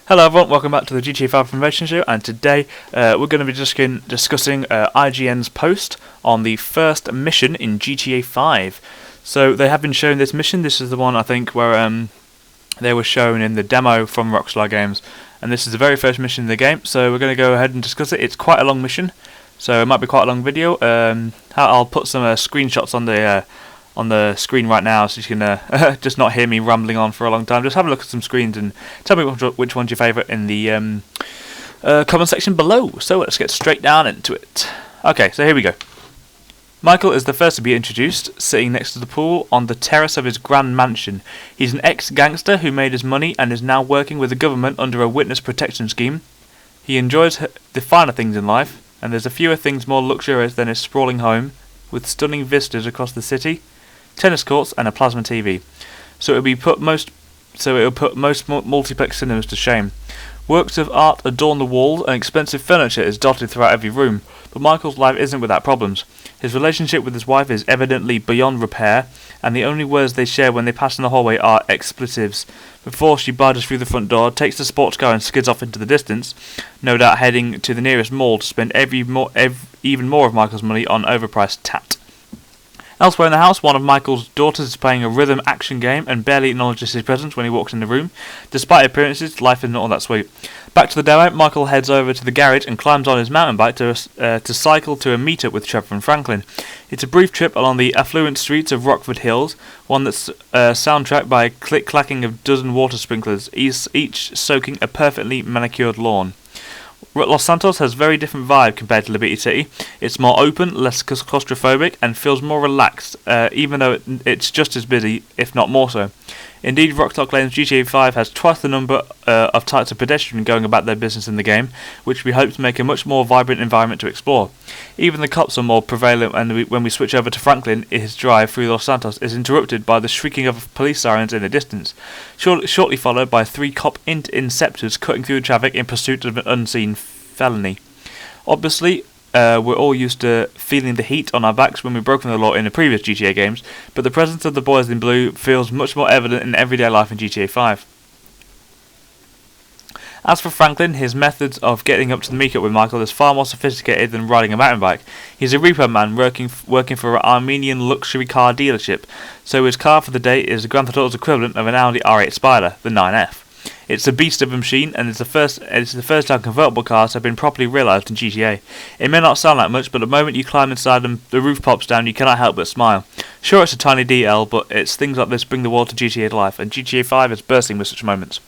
Hello everyone, welcome back to the GTA 5 Information Show, and today we're going to be discussing IGN's post on the first mission in GTA 5. So they have been showing this mission. This is the one, I think, where they were shown in the demo from Rockstar Games, and this is the very first mission in the game, so we're going to go ahead and discuss it. It's quite a long mission, so it might be quite a long video. I'll put some screenshots on the screen right now, so you can just not hear me rambling on for a long time. Just have a look at some screens and tell me which one's your favourite in the comment section below. So let's get straight down into it. Okay, so here we go. Michael is the first to be introduced, sitting next to the pool on the terrace of his grand mansion. He's an ex-gangster who made his money and is now working with the government under a witness protection scheme. He enjoys the finer things in life, and there's a fewer things more luxurious than his sprawling home, with stunning vistas across the city, tennis courts, and a plasma TV. So it will put most multiplex cinemas to shame. Works of art adorn the walls, and expensive furniture is dotted throughout every room. But Michael's life isn't without problems. His relationship with his wife is evidently beyond repair, and the only words they share when they pass in the hallway are expletives. Before she barges through the front door, takes the sports car and skids off into the distance, no doubt heading to the nearest mall to spend even more of Michael's money on overpriced tat. Elsewhere in the house, one of Michael's daughters is playing a rhythm action game and barely acknowledges his presence when he walks in the room. Despite appearances, life is not all that sweet. Back to the demo, Michael heads over to the garage and climbs on his mountain bike to cycle to a meetup with Trevor and Franklin. It's a brief trip along the affluent streets of Rockford Hills, one that's soundtracked by a click-clacking of dozen water sprinklers, each soaking a perfectly manicured lawn. Los Santos has a very different vibe compared to Liberty City. It's more open, less claustrophobic, and feels more relaxed, even though it's just as busy, if not more so. Indeed, Rockstar claims GTA 5 has twice the number of types of pedestrian going about their business in the game, which we hope to make a much more vibrant environment to explore. Even the cops are more prevalent, and when we switch over to Franklin, his drive through Los Santos is interrupted by the shrieking of police sirens in the distance, shortly followed by three cop interceptors cutting through traffic in pursuit of an unseen felony. Obviously, we're all used to feeling the heat on our backs when we've broken the law in the previous GTA games, but the presence of the boys in blue feels much more evident in everyday life in GTA 5. As for Franklin, his methods of getting up to the meetup with Michael is far more sophisticated than riding a mountain bike. He's a repo man working for an Armenian luxury car dealership, so his car for the day is the Grand Theft Auto's equivalent of an Audi R8 Spider, the 9F. It's a beast of a machine, and it's the first time convertible cars have been properly realised in GTA. It may not sound like much, but the moment you climb inside and the roof pops down, you cannot help but smile. Sure, it's a tiny detail, but it's things like this bring the world to GTA to life, and GTA 5 is bursting with such moments.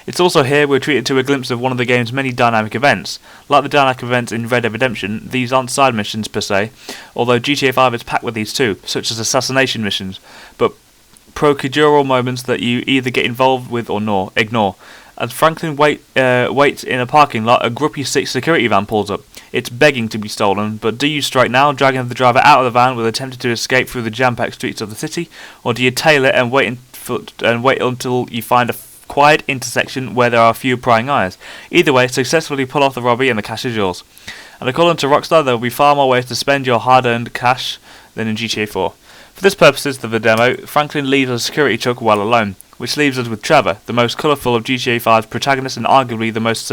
It's also here we're treated to a glimpse of one of the game's many dynamic events. Like the dynamic events in Red Dead Redemption, these aren't side missions per se, although GTA 5 is packed with these too, such as assassination missions, but procedural moments that you either get involved with or ignore. As Franklin waits in a parking lot, a grumpy security van pulls up. It's begging to be stolen, but do you strike now, dragging the driver out of the van with attempting to escape through the jam-packed streets of the city, or do you tail it and wait until you find a quiet intersection where there are a few prying eyes? Either way, successfully pull off the robbery and the cash is yours. And according to Rockstar, there will be far more ways to spend your hard-earned cash than in GTA 4. For this purposes of the demo, Franklin leaves a security truck well alone, which leaves us with Trevor, the most colourful of GTA 5's protagonists and arguably the most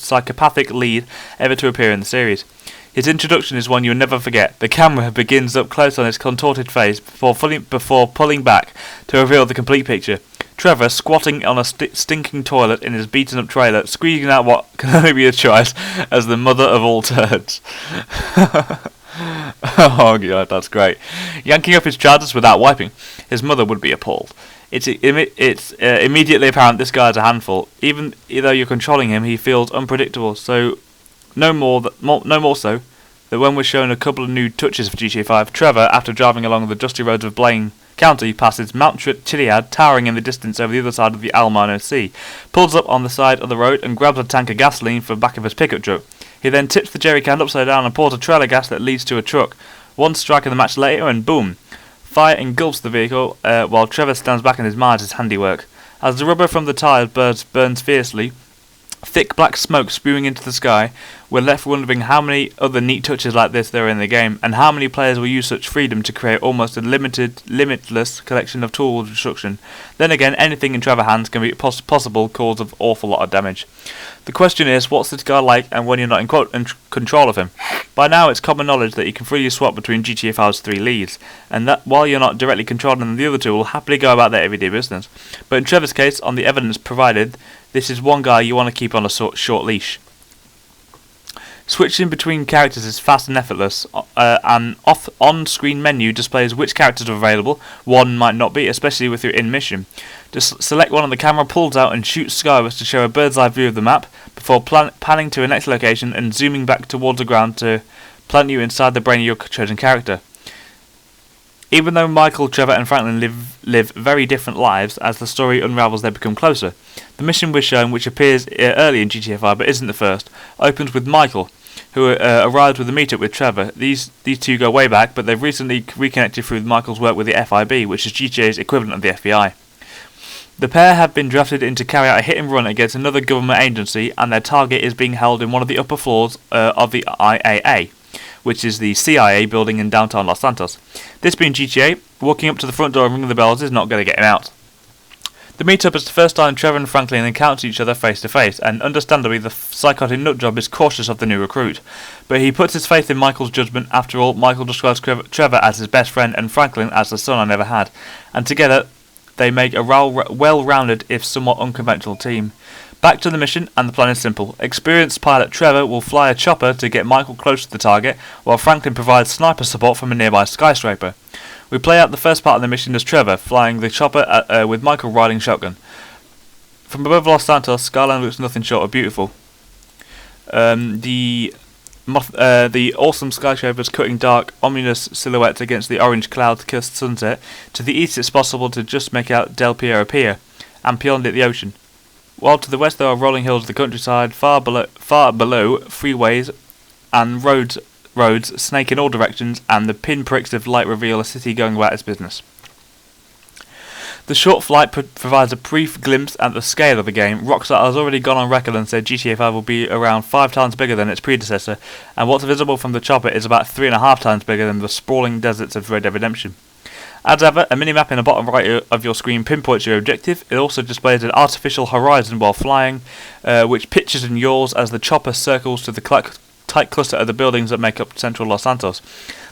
psychopathic lead ever to appear in the series. His introduction is one you'll never forget. The camera begins up close on his contorted face before pulling back to reveal the complete picture. Trevor squatting on a stinking toilet in his beaten-up trailer, squeezing out what can only be described as the mother of all turds. Oh god, that's great. Yanking up his trousers without wiping. His mother would be appalled. It's immediately apparent this guy's a handful. Even though you're controlling him, he feels unpredictable. So, no more so that when we're shown a couple of new touches for GTA 5, Trevor, after driving along the dusty roads of Blaine County, passes Mount Chiliad, towering in the distance over the other side of the Almano Sea, pulls up on the side of the road and grabs a tank of gasoline from the back of his pickup truck. He then tips the jerry can upside down and pours a trail of gas that leads to a truck. One strike of the match later and boom! Fire engulfs the vehicle while Trevor stands back and admires his handiwork. As the rubber from the tyres burns fiercely, thick black smoke spewing into the sky, we're left wondering how many other neat touches like this there are in the game, and how many players will use such freedom to create almost a limitless collection of tools of destruction. Then again, anything in Trevor hands can be possible cause of awful lot of damage. The question is, what's this guy like and when you're not in control of him? By now it's common knowledge that you can freely swap between GTA 5's 3 leads, and that while you're not directly controlling them, the other two will happily go about their everyday business. But in Trevor's case, on the evidence provided, this is one guy you want to keep on a short leash. Switching between characters is fast and effortless. An on-screen menu displays which characters are available. One might not be, especially if you're in mission. Just select one and the camera pulls out and shoots skyward to show a bird's eye view of the map, before panning to a next location and zooming back towards the ground to plant you inside the brain of your chosen character. Even though Michael, Trevor and Franklin live very different lives, as the story unravels they become closer. The mission we're shown, which appears early in GTA 5 but isn't the first, opens with Michael, who arrived with a meetup with Trevor. These two go way back, but they've recently reconnected through Michael's work with the FIB, which is GTA's equivalent of the FBI. The pair have been drafted in to carry out a hit and run against another government agency, and their target is being held in one of the upper floors of the IAA, which is the CIA building in downtown Los Santos. This being GTA, walking up to the front door and ringing the bells is not going to get him out. The meet-up is the first time Trevor and Franklin encounter each other face to face, and understandably the psychotic nutjob is cautious of the new recruit. But he puts his faith in Michael's judgment. After all, Michael describes Trevor as his best friend and Franklin as the son I never had, and together they make a well-rounded, if somewhat unconventional team. Back to the mission, and the plan is simple. Experienced pilot Trevor will fly a chopper to get Michael close to the target, while Franklin provides sniper support from a nearby skyscraper. We play out the first part of the mission as Trevor, flying the chopper with Michael riding shotgun. From above Los Santos, skyline looks nothing short of beautiful. The awesome skyscrapers cutting dark, ominous silhouettes against the orange cloud-kissed sunset. To the east it's possible to just make out Del Piero Pier, and beyond it the ocean. While to the west there are rolling hills of the countryside, far below freeways and roads snake in all directions, and the pinpricks of light reveal a city going about its business. The short flight provides a brief glimpse at the scale of the game. Rockstar has already gone on record and said GTA 5 will be around 5 times bigger than its predecessor, and what's visible from the chopper is about 3.5 times bigger than the sprawling deserts of Red Dead Redemption. As ever, a minimap in the bottom right of your screen pinpoints your objective. It also displays an artificial horizon while flying, which pitches and yaws as the chopper circles to the tight cluster of the buildings that make up central Los Santos.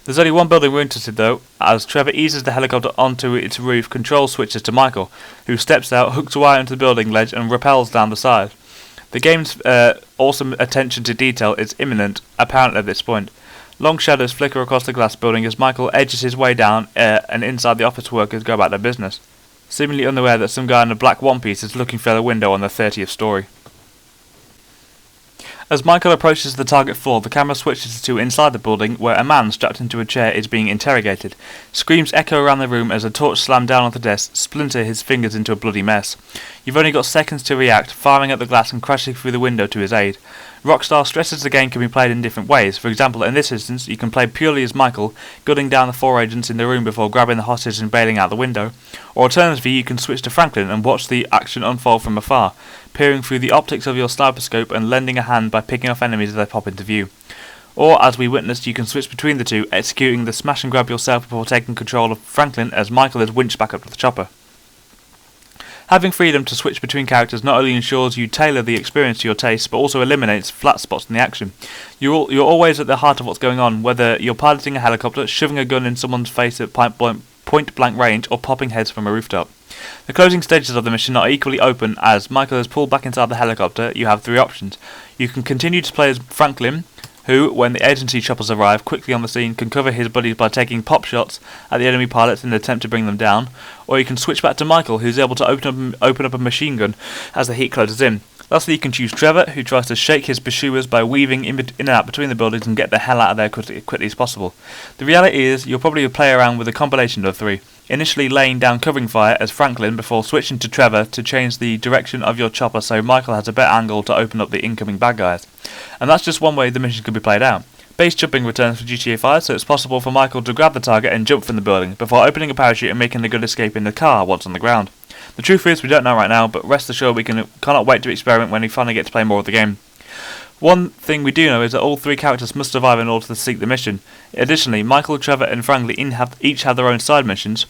There's only one building we're interested in though. As Trevor eases the helicopter onto its roof, control switches to Michael, who steps out, hooks a wire into the building ledge and rappels down the side. The game's awesome attention to detail is imminent, apparent at this point. Long shadows flicker across the glass building as Michael edges his way down and inside the office workers go about their business, seemingly unaware that some guy in a black one-piece is looking through the window on the 30th story. As Michael approaches the target floor, the camera switches to inside the building, where a man strapped into a chair is being interrogated. Screams echo around the room as a torch slammed down on the desk splinter his fingers into a bloody mess. You've only got seconds to react, firing at the glass and crashing through the window to his aid. Rockstar stresses the game can be played in different ways. For example, in this instance, you can play purely as Michael, gunning down the 4 agents in the room before grabbing the hostage and bailing out the window. Or alternatively, you can switch to Franklin and watch the action unfold from afar, peering through the optics of your sniper scope and lending a hand by picking off enemies as they pop into view. Or, as we witnessed, you can switch between the two, executing the smash and grab yourself before taking control of Franklin as Michael is winched back up to the chopper. Having freedom to switch between characters not only ensures you tailor the experience to your taste, but also eliminates flat spots in the action. You're always at the heart of what's going on, whether you're piloting a helicopter, shoving a gun in someone's face at point-blank range, or popping heads from a rooftop. The closing stages of the mission are equally open. As Michael is pulled back inside the helicopter, you have 3 options. You can continue to play as Franklin, who, when the agency choppers arrive quickly on the scene, can cover his buddies by taking pop shots at the enemy pilots in an attempt to bring them down, or you can switch back to Michael, who's able to open up a machine gun as the heat closes in. Lastly, you can choose Trevor, who tries to shake his pursuers by weaving in and out between the buildings and get the hell out of there quickly as possible. The reality is, you'll probably play around with a combination of 3. Initially laying down covering fire as Franklin before switching to Trevor to change the direction of your chopper so Michael has a better angle to open up the incoming bad guys. And that's just one way the mission could be played out. Base jumping returns for GTA 5, so it's possible for Michael to grab the target and jump from the building, before opening a parachute and making a good escape in the car once on the ground. The truth is, we don't know right now, but rest assured we cannot wait to experiment when we finally get to play more of the game. One thing we do know is that all 3 characters must survive in order to seek the mission. Additionally, Michael, Trevor and Franklin each have their own side missions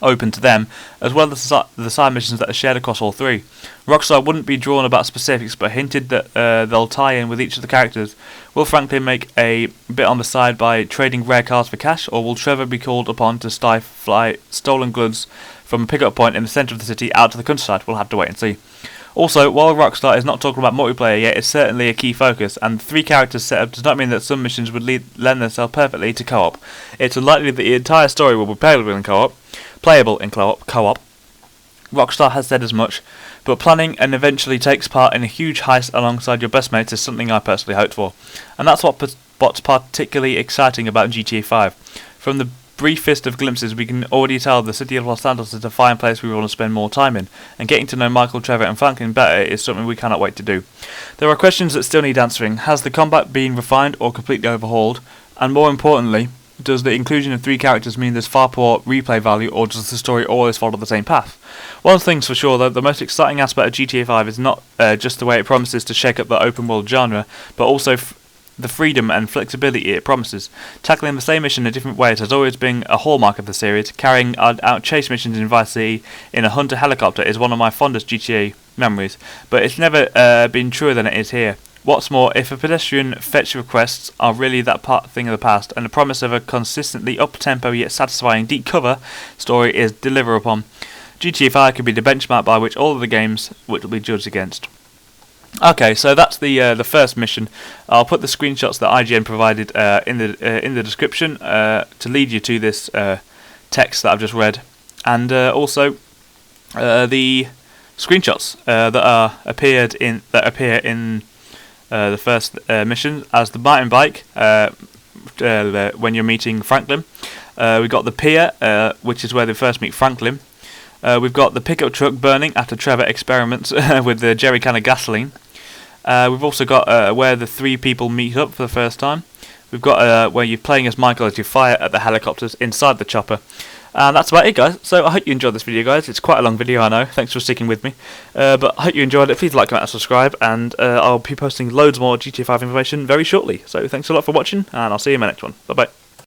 open to them, as well as the side missions that are shared across all 3. Rockstar wouldn't be drawn about specifics, but hinted that they'll tie in with each of the characters. Will Franklin make a bit on the side by trading rare cards for cash, or will Trevor be called upon to fly stolen goods from a pickup point in the centre of the city out to the countryside? We'll have to wait and see. Also, while Rockstar is not talking about multiplayer yet, it's certainly a key focus, and 3 characters set up does not mean that some missions would lend themselves perfectly to co-op. It's unlikely that the entire story will be playable in co-op. Rockstar has said as much, but planning and eventually takes part in a huge heist alongside your best mates is something I personally hoped for. And that's what's particularly exciting about GTA 5. From the briefest of glimpses, we can already tell the city of Los Santos is a fine place we want to spend more time in, and getting to know Michael, Trevor and Franklin better is something we cannot wait to do. There are questions that still need answering. Has the combat been refined or completely overhauled? And more importantly, does the inclusion of 3 characters mean there's far more replay value, or does the story always follow the same path? One thing's for sure though, the most exciting aspect of GTA 5 is not just the way it promises to shake up the open world genre, but also the freedom and flexibility it promises. Tackling the same mission in different ways has always been a hallmark of the series. Carrying out chase missions in Vice City in a Hunter helicopter is one of my fondest GTA memories, but it's never been truer than it is here. What's more, if a pedestrian fetch requests are really that thing of the past, and the promise of a consistently up-tempo yet satisfying deep cover story is delivered upon, GTA 5 could be the benchmark by which all of the games will be judged against. Okay, so that's the first mission. I'll put the screenshots that IGN provided in the description to lead you to this text that I've just read, and also the screenshots that appear in the first mission as the mountain bike when you're meeting Franklin. We've got the pier, which is where they first meet Franklin. We've got the pickup truck burning after Trevor experiments with the jerry can of gasoline. We've also got where the 3 people meet up for the first time. We've got where you're playing as Michael as you fire at the helicopters inside the chopper. And that's about it, guys. So I hope you enjoyed this video, guys. It's quite a long video, I know. Thanks for sticking with me. But I hope you enjoyed it. Please like, comment and subscribe, and I'll be posting loads more GTA 5 information very shortly. So thanks a lot for watching, and I'll see you in my next one. Bye-bye.